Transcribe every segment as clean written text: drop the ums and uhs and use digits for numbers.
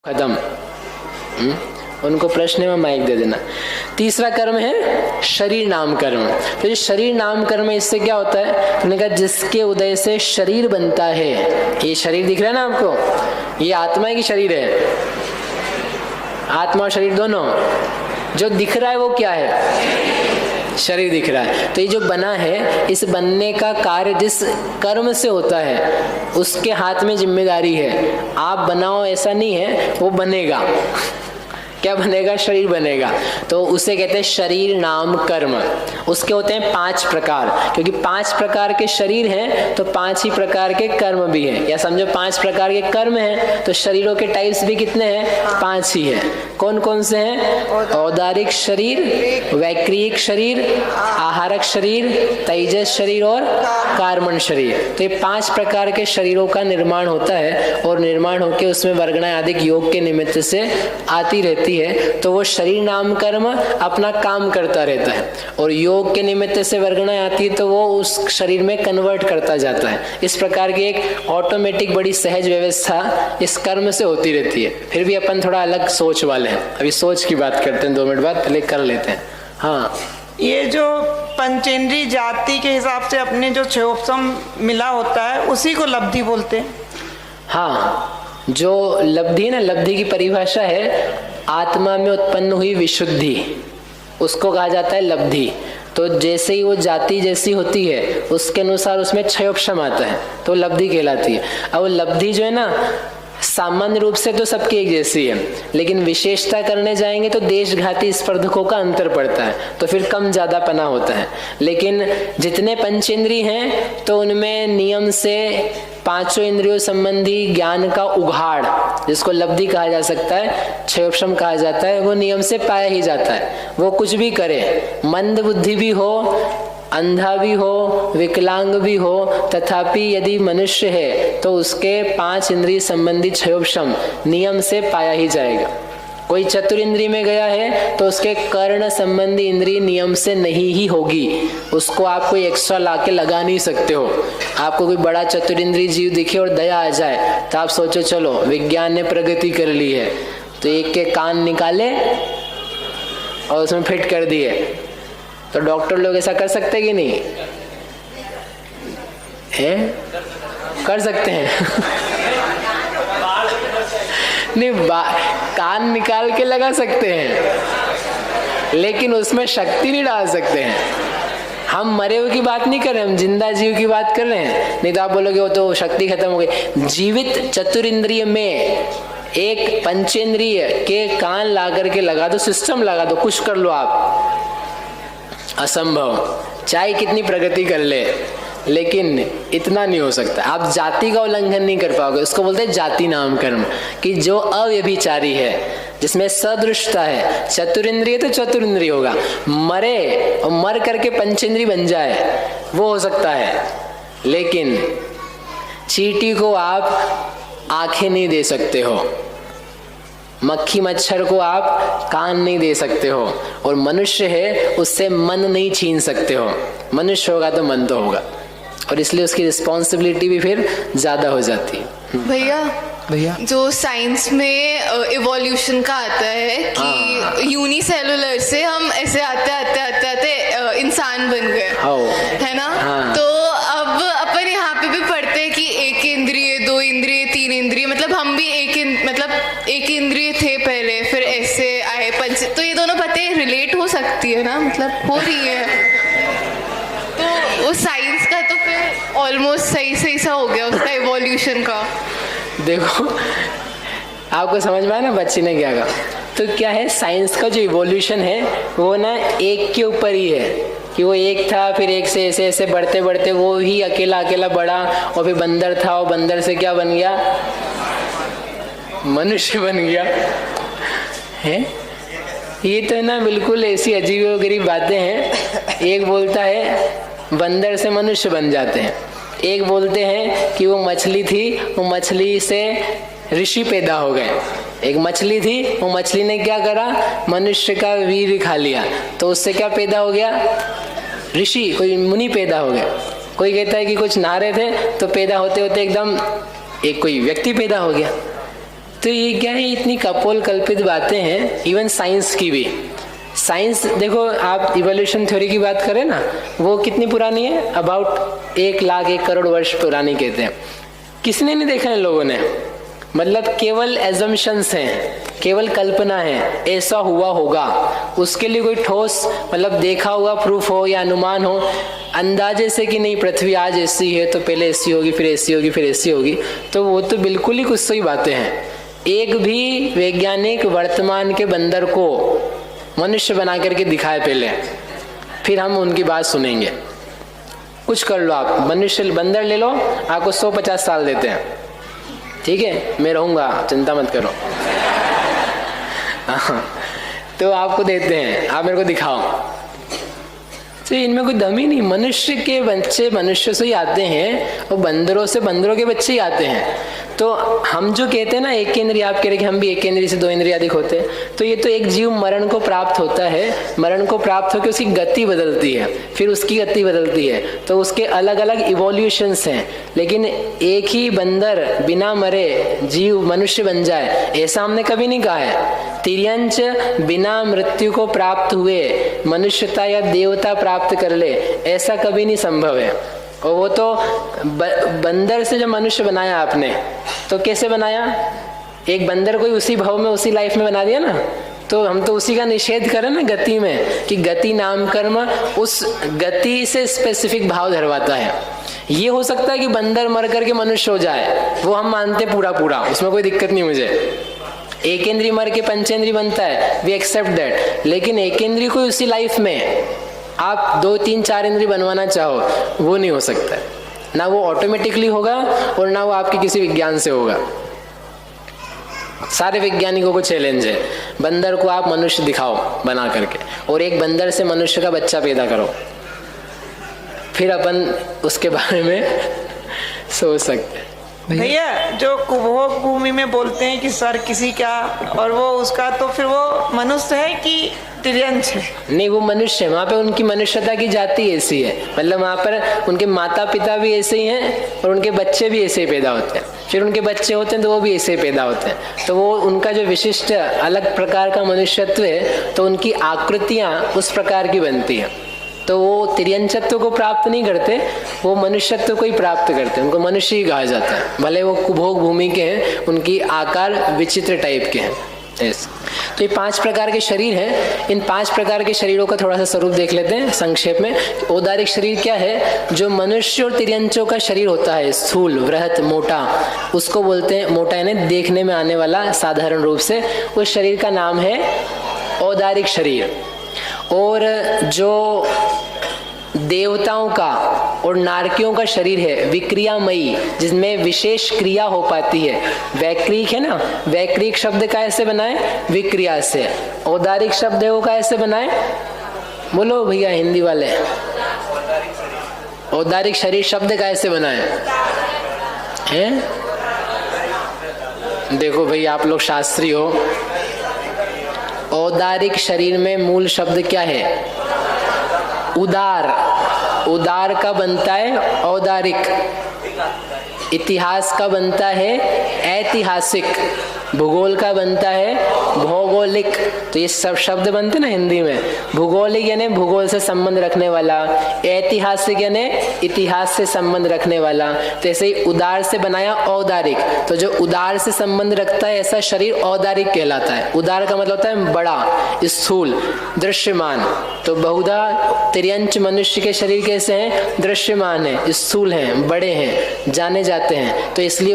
खत्म। उनको प्रश्न में माइक दे देना। तीसरा कर्म है शरीर नाम कर्म। तो ये शरीर नाम कर्म है, इससे क्या होता है? उन्होंने कहा जिसके उदय से शरीर बनता है। ये शरीर दिख रहा है ना आपको, ये आत्मा की शरीर है, आत्मा और शरीर दोनों। जो दिख रहा है वो क्या है? शरीर दिख रहा है। तो ये जो बना है, इस बनने का कार्य जिस कर्म से होता है उसके हाथ में जिम्मेदारी है। आप बनाओ ऐसा नहीं है, वो बनेगा। क्या बनेगा? शरीर बनेगा। तो उसे कहते हैं शरीर नाम कर्म। उसके होते हैं 5 प्रकार, क्योंकि 5 प्रकार के शरीर हैं तो 5 ही प्रकार के कर्म भी हैं। या समझो 5 प्रकार के कर्म हैं तो शरीरों के टाइप्स भी कितने हैं? 5 ही हैं। कौन कौन से हैं? औदारिक शरीर, वैक्रियक शरीर, आहारक शरीर, तेजस शरीर और कार्मण शरीर। तो ये 5 प्रकार के शरीरों का निर्माण होता है और निर्माण होकर उसमें वर्गणाएं आदि योग के निमित्त से आती रहती है। तो वो शरीर नाम कर्म अपना काम करता रहता है और योग के निमित्त से वर्गणाएं आती है तो वो उस शरीर में कन्वर्ट करता जाता है। इस प्रकार की एक ऑटोमेटिक बड़ी सहज व्यवस्था इस कर्म से होती रहती है। फिर भी अपन थोड़ा अलग सोच वाले हैं, अभी सोच की बात करते हैं, 2 मिनट बाद पहले कर लेते हैं। हाँ, ये जो पंचेंद्रीय जाति के हिसाब से अपने जो क्षयोपम मिला होता है उसी को लब्धि बोलते हैं। हाँ, जो लब्धि है ना, लब्धि की परिभाषा है आत्मा में उत्पन्न हुई विशुद्धि, उसको कहा जाता है लब्धि। तो जैसे ही वो जाति जैसी होती है उसके अनुसार उसमें क्षयोपम आता है तो लब्धि कहलाती है। अब वो लब्धि जो है ना, सामान्य रूप से तो सबकी एक जैसी है, लेकिन विशेषता करने जाएंगे तो देशघाती स्पर्धकों का अंतर पड़ता है, तो फिर कम ज्यादा पना होता है। लेकिन जितने पंचेंद्रिय हैं तो उनमें नियम से 5 इंद्रियों संबंधी ज्ञान का उघाड़, जिसको लब्धि कहा जा सकता है, क्षयोपम कहा जाता है, वो नियम से पाया ही जाता है। वो कुछ भी करे, मंद बुद्धि भी हो, अंधा भी हो, विकलांग भी हो, तथापि यदि मनुष्य है तो उसके 5 इंद्रिय संबंधी क्षयोपम नियम से पाया ही जाएगा। कोई चतुर इंद्रिय में गया है तो उसके कर्ण संबंधी इंद्रिय नियम से नहीं ही होगी, उसको आप कोई एक्स्ट्रा लाके लगा नहीं सकते हो। आपको कोई बड़ा चतुर इंद्रिय जीव दिखे और दया आ जाए तो आप सोचो चलो विज्ञान ने प्रगति कर ली है, तो एक के कान निकाले और उसमें फिट कर दिए। तो डॉक्टर लोग ऐसा कर सकते कि नहीं है? कर सकते हैं नहीं, कान निकाल के लगा सकते हैं, लेकिन उसमें शक्ति नहीं डाल सकते हैं। हम मरे हुए की बात नहीं कर रहे, हम जिंदा जीव की बात कर रहे हैं। नहीं तो आप बोलोगे वो तो शक्ति खत्म हो गई। जीवित चतुरिंद्रिय में एक पंचेंद्रिय के कान ला करके लगा दो, सिस्टम लगा दो, कुछ कर लो आप, असंभव। चाहे कितनी प्रगति कर ले, लेकिन इतना नहीं हो सकता। आप जाति का उल्लंघन नहीं कर पाओगे। उसको बोलते हैं जाति नाम कर्म, कि जो अव्यभिचारी है, जिसमें सदृशता है। चतुरिंद्रिय तो चतुरिंद्रिय होगा, मरे और मर करके पंचेंद्रिय बन जाए वो हो सकता है, लेकिन चींटी को आप आंखें नहीं दे सकते हो, मक्खी मच्छर को आप कान नहीं दे सकते हो, और मनुष्य है उससे मन नहीं छीन सकते हो। मनुष्य होगा तो मन तो होगा, और इसलिए उसकी रिस्पॉन्सिबिलिटी भी फिर ज्यादा हो जाती है। भैया जो साइंस में इवोल्यूशन का आता है कि यूनिसेलुलर से हम ऐसे आते आते आते आते इंसान बन गए, है ना? हाँ। तो अब अपन यहाँ पे भी पढ़ते हैं कि 1 इंद्रिय, 2 इंद्रिय, 3 इंद्रिय, मतलब हम भी एक इंद्रिय थे पहले, फिर ऐसे आए पंच। तो ये दोनों बातें रिलेट हो सकती है ना, मतलब हो रही है, तो वो साइंस का तो फिर ऑलमोस्ट सही सा हो गया उसका इवोल्यूशन का। देखो आपको समझ में आया ना बच्ची ने क्या कहा? तो क्या है, साइंस का जो इवोल्यूशन है वो ना एक के ऊपर ही है, कि वो एक था, फिर एक से ऐसे ऐसे बढ़ते बढ़ते वो ही अकेला बढ़ा, और फिर बंदर था, और बंदर से क्या बन गया? मनुष्य बन गया है। ये तो ना बिल्कुल ऐसी अजीबोगरीब बातें हैं। एक बोलता है बंदर से मनुष्य बन जाते हैं, एक बोलते हैं कि वो मछली थी, वो मछली से ऋषि पैदा हो गए। एक मछली थी, वो मछली ने क्या करा? मनुष्य का वीर्य खा लिया, तो उससे क्या पैदा हो गया? ऋषि, कोई मुनि पैदा हो गया। कोई कहता है कि कुछ नहा रहे थे तो पैदा होते होते एकदम एक कोई व्यक्ति पैदा हो गया। तो ये क्या है, इतनी कपोल कल्पित बातें हैं, इवन साइंस की भी। साइंस देखो, आप इवोल्यूशन थ्योरी की बात करें ना, वो कितनी पुरानी है, अबाउट 1 लाख 1 करोड़ वर्ष पुरानी कहते हैं। किसने नहीं देखा इन लोगों ने, मतलब केवल एजम्पशंस हैं, केवल कल्पना है, ऐसा हुआ होगा, उसके लिए कोई ठोस मतलब देखा हुआ प्रूफ हो या अनुमान हो, अंदाजे से कि नहीं पृथ्वी आज ऐसी है तो पहले ऐसी होगी, फिर ऐसी होगी, फिर ऐसी होगी, तो वो तो बिल्कुल ही कुछ सही बातें हैं। एक भी वैज्ञानिक वर्तमान के बंदर को मनुष्य बना करके दिखाए पहले, फिर हम उनकी बात सुनेंगे। कुछ कर लो आप, मनुष्य बंदर ले लो, आपको 150 साल देते हैं, ठीक है, मैं रहूंगा, चिंता मत करो। तो आपको देते हैं, आप मेरे को दिखाओ। तो इनमें कोई दम ही नहीं, मनुष्य के बच्चे मनुष्य से ही आते हैं और बंदरों से बंदरों के बच्चे ही आते हैं। तो हम जो कहते हैं ना एक इंद्रिय, आप कह रहे कि हम भी एक इंद्रिय से 2 इंद्रिय अधिक होते हैं, तो ये तो एक जीव मरण को प्राप्त होता है, मरण को प्राप्त होकर उसकी गति बदलती है, फिर उसकी गति बदलती है, तो उसके अलग अलग इवोल्यूशंस हैं। लेकिन एक ही बंदर बिना मरे जीव मनुष्य बन जाए, ऐसा हमने कभी नहीं कहा है। तिर्यंच बिना मृत्यु को प्राप्त हुए मनुष्यता या देवता प्राप्त कर ले, ऐसा कभी नहीं संभव है। और वो तो बंदर से जब मनुष्य बनाया आपने, तो कैसे बनाया, एक बंदर को उसी भाव में उसी लाइफ में बना दिया ना, तो हम तो उसी का निषेध करें ना गति में, कि गति नाम कर्म उस गति से स्पेसिफिक भाव धरवाता है। ये हो सकता है कि बंदर मर करके मनुष्य हो जाए, वो हम मानते पूरा पूरा, उसमें कोई दिक्कत नहीं मुझे। एक इंद्रिय मर के पंचेंद्रिय बनता है, वी एक्सेप्ट दैट। लेकिन एक इंद्रिय को उसी लाइफ में आप 2, 3, 4 इंद्रिय बनवाना चाहो, वो नहीं हो सकता, ना वो ऑटोमेटिकली होगा और ना वो आपके किसी विज्ञान से होगा। सारे वैज्ञानिकों को चैलेंज है, बंदर को आप मनुष्य दिखाओ बना करके, और एक बंदर से मनुष्य का बच्चा पैदा करो, फिर अपन उसके बारे में सोच सकते हैं। भैया जो कुभोग भूमि में बोलते हैं कि सर किसी का, और वो उसका, तो फिर वो मनुष्य है कि तिर्यंच है? नहीं, वो मनुष्य है, वहाँ पे उनकी मनुष्यता की जाति ऐसी है, मतलब वहाँ पर उनके माता पिता भी ऐसे ही हैं और उनके बच्चे भी ऐसे ही पैदा होते हैं, फिर उनके बच्चे होते हैं तो वो भी ऐसे ही पैदा होते हैं। तो वो उनका जो विशिष्ट अलग प्रकार का मनुष्यत्व है, तो उनकी आकृतियाँ उस प्रकार की बनती हैं। तो वो तिर्यंचत्व को प्राप्त नहीं करते, वो मनुष्यत्व को ही प्राप्त करते हैं, उनको मनुष्य ही कहा जाता है, भले वो कुभोग भूमि के हैं, उनकी आकार विचित्र टाइप के हैं। तो ये 5 प्रकार के शरीर हैं। इन 5 प्रकार के शरीरों का थोड़ा सा स्वरूप देख लेते हैं संक्षेप में। औदारिक शरीर क्या है, जो मनुष्य और तिर्यंचों का शरीर होता है, स्थूल, वृहत, मोटा, उसको बोलते हैं, मोटा यानी देखने में आने वाला साधारण रूप से, उस शरीर का नाम है औदारिक शरीर। और जो देवताओं का और नारकियों का शरीर है विक्रियामयी, जिसमें विशेष क्रिया हो पाती है, वैक्रिक है ना, वैक्रिक शब्द का ऐसे बनाए विक्रिया से, औदारिक शब्द है वो का ऐसे बनाए, बोलो भैया हिंदी वाले, औदारिक शरीर शब्द का ऐसे बनाए हैं? देखो भैया आप लोग शास्त्री हो, औदारिक शरीर में मूल शब्द क्या है, उदार। उदार का बनता है औदारिक, इतिहास का बनता है ऐतिहासिक, भूगोल का बनता है भौगोलिक। तो ये सब शब्द बनते ना हिंदी में, भूगोलिक यानी भूगोल से संबंध रखने वाला, ऐतिहासिक यानी इतिहास से संबंध रखने वाला। तो ऐसे ही उदार से बनाया औदारिक, तो जो उदार से संबंध रखता है ऐसा शरीर औदारिक कहलाता है। उदार का मतलब होता है बड़ा, स्थूल, दृश्यमान। तो बहुधा तिर्यंच मनुष्य के शरीर कैसे हैं, दृश्यमान है, स्थूल हैं, बड़े हैं, जाने जाते हैं, तो इसलिए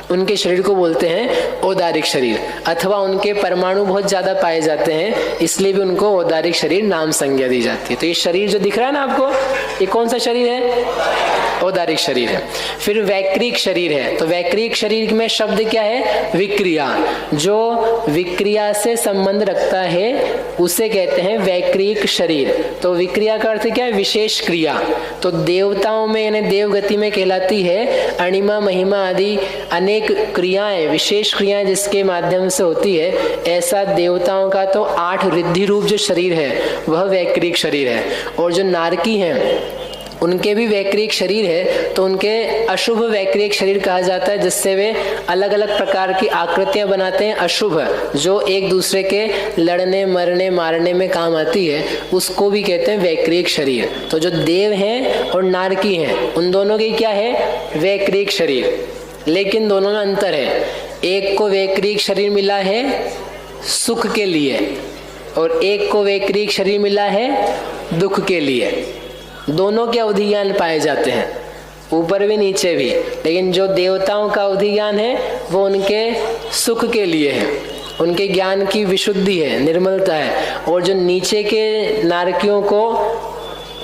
उनके शरीर को बोलते हैं औदारिक शरीर। अथवा उनके परमाणु बहुत ज्यादा पाए जाते हैं, इसलिए भी उनको औदारिक शरीर नाम संज्ञा दी जाती है। तो ये शरीर जो दिख रहा है ना आपको, ये कौन सा शरीर है, औदारिक शरीर है। फिर वैक्रिक शरीर है, तो वैक्रिक शरीर में शब्द क्या है, विक्रिया। जो विक्रिया से संबंध रखता है उसे कहते हैं वैक्रिक शरीर। तो विक्रिया का अर्थ क्या है, विशेष क्रिया। तो देवताओं में यानी देवगति में कहलाती है अणिमा, महिमा आदि अनेक क्रियाएं, विशेष क्रियाएं जिसके माध्यम से होती है। ऐसा देवताओं का तो 8 रिद्धि रूप जो शरीर है वह वैक्रिक शरीर है। और जो नारकी हैं उनके भी वैक्रिक शरीर है, तो उनके अशुभ वैक्रिक शरीर कहा जाता है, जिससे वे अलग अलग प्रकार की आकृतियां बनाते हैं अशुभ, जो एक दूसरे के लड़ने मरने मारने में काम आती है, उसको भी कहते हैं वैक्रिक शरीर। तो जो देव हैं और नारकी हैं, उन दोनों की क्या है? वैक्रिक शरीर। लेकिन दोनों में अंतर है, एक को वैक्रिक शरीर मिला है सुख के लिए और एक को वैक्रिक शरीर मिला है दुख के लिए। दोनों के अवधि ज्ञान पाए जाते हैं, ऊपर भी नीचे भी, लेकिन जो देवताओं का अवधि ज्ञान है वो उनके सुख के लिए है, उनके ज्ञान की विशुद्धि है, निर्मलता है। और जो नीचे के नारकियों को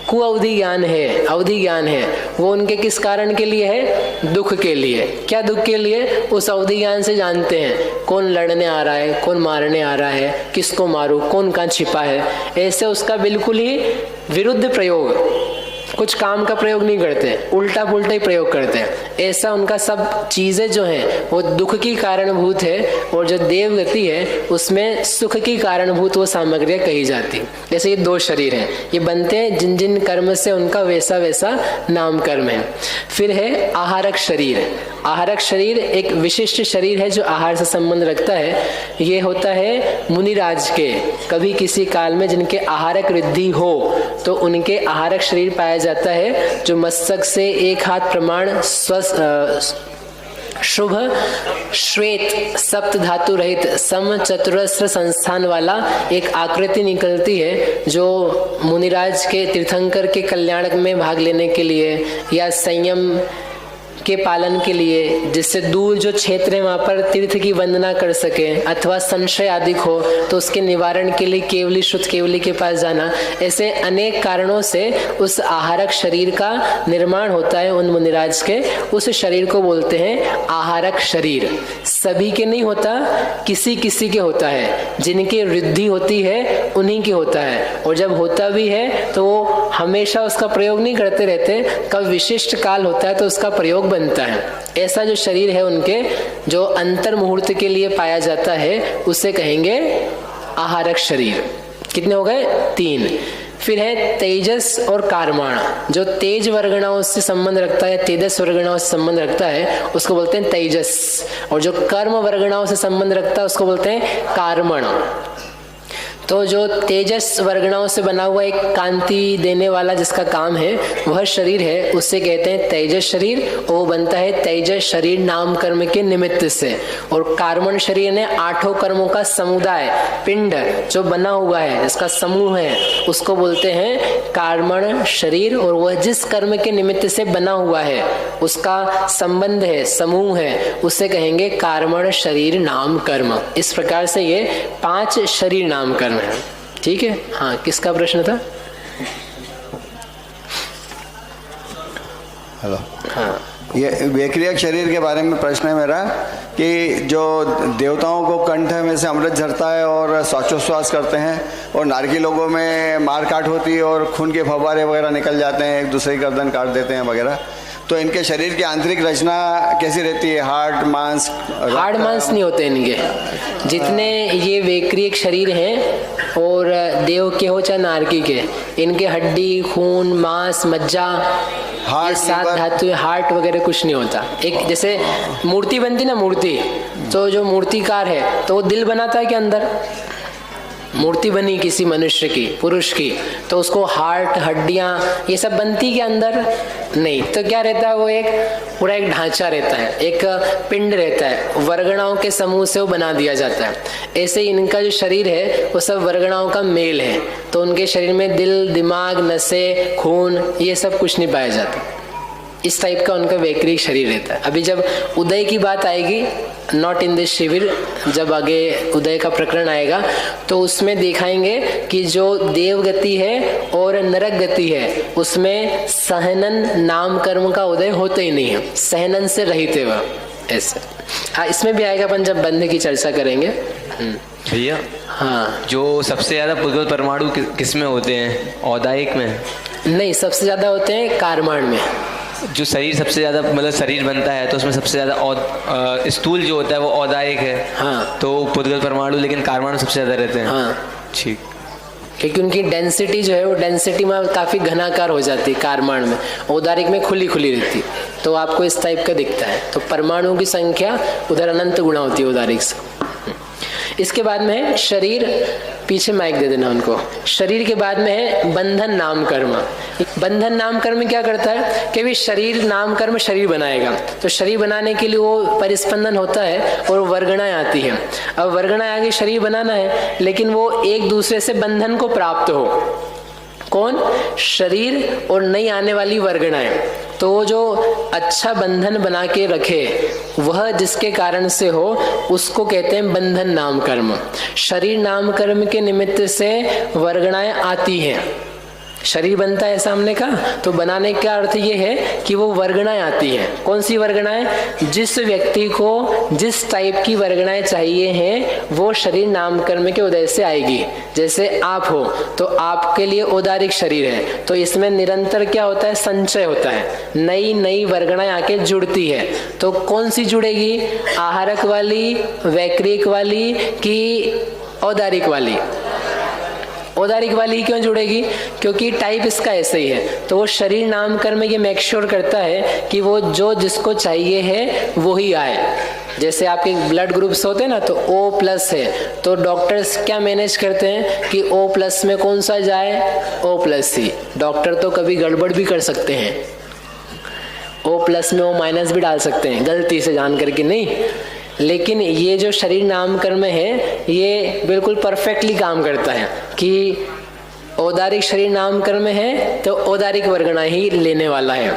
कुअवधि ज्ञान है, अवधि ज्ञान है, वो उनके किस कारण के लिए है? दुख के लिए। क्या दुख के लिए? उस अवधि ज्ञान से जानते हैं कौन लड़ने आ रहा है, कौन मारने आ रहा है, किसको मारूं, कौन कहाँ छिपा है। ऐसे उसका बिल्कुल ही विरुद्ध प्रयोग, कुछ काम का प्रयोग नहीं करते, उल्टा पुल्टा ही प्रयोग करते हैं। ऐसा उनका सब चीजें जो हैं वो दुख की कारणभूत है, और जो देव गति है उसमें सुख की कारणभूत वो सामग्रियां कही जाती। जैसे ये दो शरीर हैं, ये बनते हैं जिन जिन कर्म से उनका वैसा वैसा नाम कर्म है। फिर है आहारक शरीर। आहारक शरीर एक विशिष्ट शरीर है जो आहार से संबंध रखता है। ये होता है मुनिराज के, कभी किसी काल में जिनके आहारक वृद्धि हो तो उनके आहारक शरीर पाया जाता है, जो मस्तक से एक हाथ प्रमाण शुभ श्वेत सप्त धातु रहित सम चतुरस्र संस्थान वाला एक आकृति निकलती है, जो मुनिराज के तीर्थंकर के कल्याण में भाग लेने के लिए या संयम के पालन के लिए, जिससे दूर जो क्षेत्र है वहां पर तीर्थ की वंदना कर सके, अथवा संशय आदि हो तो उसके निवारण के लिए केवली शुद्ध केवली के पास जाना। ऐसे अनेक कारणों से उस आहारक शरीर का निर्माण होता है उन मुनिराज के। उस शरीर को बोलते हैं आहारक शरीर। सभी के नहीं होता, किसी किसी के होता है, जिनकी वृद्धि होती है उन्हीं की होता है। और जब होता भी है तो वो हमेशा उसका प्रयोग नहीं करते रहते, कब विशिष्ट काल होता है तो उसका प्रयोग बनता है। ऐसा जो शरीर है उनके, जो अंतर मुहूर्त के लिए पाया जाता है, उसे कहेंगे आहारक शरीर। कितने हो गए? 3। फिर है तेजस और कारमाण। जो तेज वर्गणाओं से संबंध रखता है, तेजस वर्गणाओं से संबंध रखता है, उसको बोलते हैं तेजस। और जो कर्म वर्गणाओं से संबंध रखता है उसको बोलते हैं कारमण। तो जो तेजस वर्गणाओं से बना हुआ एक कांति देने वाला जिसका काम है वह शरीर है, उससे कहते हैं तेजस शरीर। और वो बनता है तेजस शरीर नाम कर्म के निमित्त से। और कार्मण शरीर ने 8 कर्मों का समुदाय पिंड जो बना हुआ है, जिसका समूह है, उसको बोलते हैं कार्मण शरीर। और वह जिस कर्म के निमित्त से बना हुआ है, उसका संबंध है, समूह है, उसे कहेंगे कार्मण शरीर नाम कर्म। इस प्रकार से ये 5 शरीर नाम कर्म है। ठीक है। हाँ, किसका प्रश्न था? हेलो। हाँ, ये वैक्रियक शरीर के बारे में प्रश्न है मेरा कि जो देवताओं को कंठ में से अमृत झरता है और श्वासोच्छ्वास करते हैं, और नारकी लोगों में मार काट होती है और खून के फव्वारे वगैरह निकल जाते हैं, एक दूसरे की गर्दन काट देते हैं वगैरह, तो इनके शरीर की आंतरिक रचना कैसी रहती है? हार्ड मांस? हार्ड मांस नहीं होते इनके। जितने ये वैक्रियक शरीर हैं, और देव के हो चाहे नारकी के, इनके हड्डी, खून, मांस, मज्जा, ये 7 धातु, हार्ट वगैरह कुछ नहीं होता। एक जैसे मूर्ति बनती ना, मूर्ति, तो जो मूर्तिकार है तो वो दिल बनाता है कि अंदर मूर्ति बनी किसी मनुष्य की, पुरुष की, तो उसको हार्ट, हड्डियां, ये सब बनती के अंदर नहीं। तो क्या रहता है? वो एक पूरा एक ढांचा रहता है, एक पिंड रहता है, वर्गणाओं के समूह से वो बना दिया जाता है। ऐसे ही इनका जो शरीर है वो सब वर्गणाओं का मेल है। तो उनके शरीर में दिल, दिमाग, नसें, खून, ये सब कुछ नहीं पाया जाता। इस टाइप का उनका वैक्रिक शरीर रहता है। अभी जब उदय की बात आएगी, नॉट इन दिस शिविर, जब आगे उदय का प्रकरण आएगा तो उसमें दिखाएंगे कि जो देव गति है और नरक गति है उसमें सहनन नाम कर्म का उदय होते ही नहीं है, सहनन से रहित है वह। ऐसे हाँ, इसमें भी आएगा अपन जब बंध की चर्चा करेंगे। भैया, हाँ, जो सबसे ज्यादा पुद्गल परमाणु किस में होते हैं? औदायिक में? नहीं, सबसे ज्यादा होते हैं कारमाण में। जो शरीर सबसे ज्यादा, मतलब शरीर बनता है तो उसमें सबसे ज्यादा स्थूल जो होता है वो औदायिक है। हाँ, तो पुद्गल परमाणु, लेकिन कारमाणु सबसे ज्यादा रहते हैं। हाँ, ठीक। क्योंकि उनकी डेंसिटी जो है वो डेंसिटी में काफ़ी घनाकार हो जाती है कार्माण में, औदारिक में खुली खुली रहती, तो आपको इस टाइप का दिखता है। तो परमाणु की संख्या उधर अनंत गुणा होती है औदारिक से। इसके बाद में है शरीर, पीछे माइक दे देना उनको। शरीर के बाद में है बंधन नाम कर्म। बंधन नाम कर्म क्या करता है कि भी शरीर नाम कर्म शरीर बनाएगा, तो शरीर बनाने के लिए वो परिस्पंदन होता है और वर्गणाएं आती है। अब वर्गणाएं आगे शरीर बनाना है, लेकिन वो एक दूसरे से बंधन को प्राप्त हो। कौन? शरीर और नई आने वाली वर्गणाएं। तो जो अच्छा बंधन बना के रखे वह जिसके कारण से हो उसको कहते हैं बंधन नाम कर्म। शरीर नाम कर्म के निमित्त से वर्गणाएं आती हैं, शरीर बनता है सामने का, तो बनाने का अर्थ ये है कि वो वर्गणाएं आती हैं। कौन सी वर्गणाएं? जिस व्यक्ति को जिस टाइप की वर्गणाएं चाहिए हैं वो शरीर नाम कर्म के उदय से आएगी। जैसे आप हो तो आपके लिए औदारिक शरीर है, तो इसमें निरंतर क्या होता है? संचय होता है, नई नई वर्गणाएं आके जुड़ती है। तो कौन सी जुड़ेगी? आहारक वाली, वैक्रिक वाली कि औदारिक वाली? औदारिक वाली क्यों जुड़ेगी? क्योंकि टाइप इसका ऐसे ही है। तो वो शरीर नाम कर्म ये मेक श्योर करता है कि वो जो जिसको चाहिए है वो ही आए। जैसे आपके ब्लड ग्रुप्स होते हैं ना, तो O+ है, तो डॉक्टर्स क्या मैनेज करते हैं कि O+ में कौन सा जाए? O+C। डॉक्टर तो कभी गड़बड़ भी कर सकते हैं, O+ में O- भी डाल सकते हैं गलती से जान करके नहीं, लेकिन ये जो शरीर नाम कर्म है ये बिल्कुल परफेक्टली काम करता है कि औदारिक शरीर नाम कर्म है तो औदारिक वर्गणा ही लेने वाला है।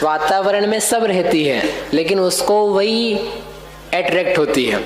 वातावरण में सब रहती है लेकिन उसको वही अट्रैक्ट होती है।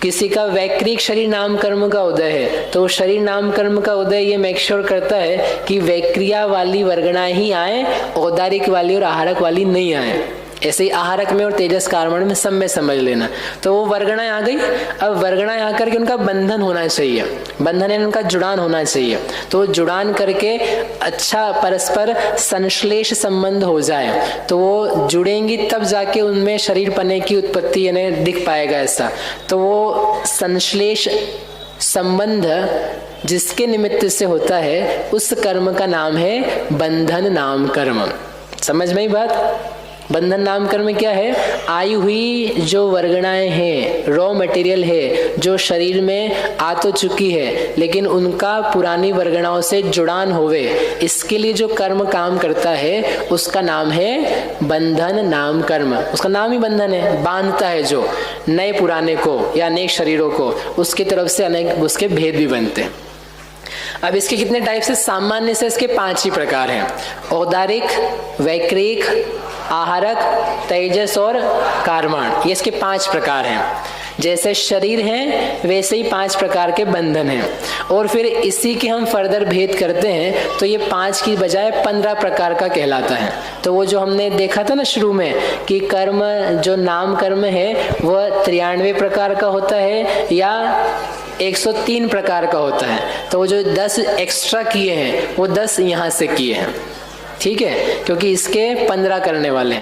किसी का वैक्रिक शरीर नाम कर्म का उदय है तो शरीर नाम कर्म का उदय ये मेक श्योर करता है कि वैक्रिया वाली वर्गणा ही आए, औदारिक वाली और आहारक वाली नहीं आए। ऐसे ही आहारक में और तेजस कार्मण में सब में समझ लेना। तो वो वर्गणाएं आ गई। अब वर्गणाएं आकर के उनका बंधन होना चाहिए, बंधन है उनका जुड़ान होना चाहिए। तो जुड़ान करके अच्छा परस्पर संश्लेष संबंध हो जाए तो वो जुड़ेंगी, तब जाके उनमें शरीर पने की उत्पत्ति यानी दिख पाएगा ऐसा। तो वो संश्लेष संबंध जिसके निमित्त से होता है उस कर्म का नाम है बंधन नाम कर्म। समझ में ही बात? बंधन नाम कर्म क्या है? आई हुई जो वर्गणाएं हैं, रॉ मटेरियल है जो शरीर में आ तो चुकी है लेकिन उनका पुरानी वर्गणाओं से जुड़ान होवे, इसके लिए जो कर्म काम करता है उसका नाम है बंधन नाम कर्म। उसका नाम ही बंधन है, बांधता है जो नए पुराने को या अनेक शरीरों को, उसकी तरफ से अनेक उसके भेद भी बनते हैं। अब इसके कितने टाइप से? सामान्य से इसके 5 ही प्रकार हैं, औदारिक, वैक्रिक, आहारक, तेजस और कार्माण। ये इसके 5 प्रकार हैं। जैसे शरीर है वैसे ही 5 प्रकार के बंधन हैं। और फिर इसी के हम फर्दर भेद करते हैं तो ये 5 की बजाय 15 प्रकार का कहलाता है। तो वो जो हमने देखा था ना शुरू में कि कर्म जो नाम कर्म है वह 93 प्रकार का होता है या 103 प्रकार का होता है। तो वो जो 10 एक्स्ट्रा किए हैं वो 10 यहाँ से किए हैं, ठीक है, क्योंकि इसके 15 करने वाले हैं।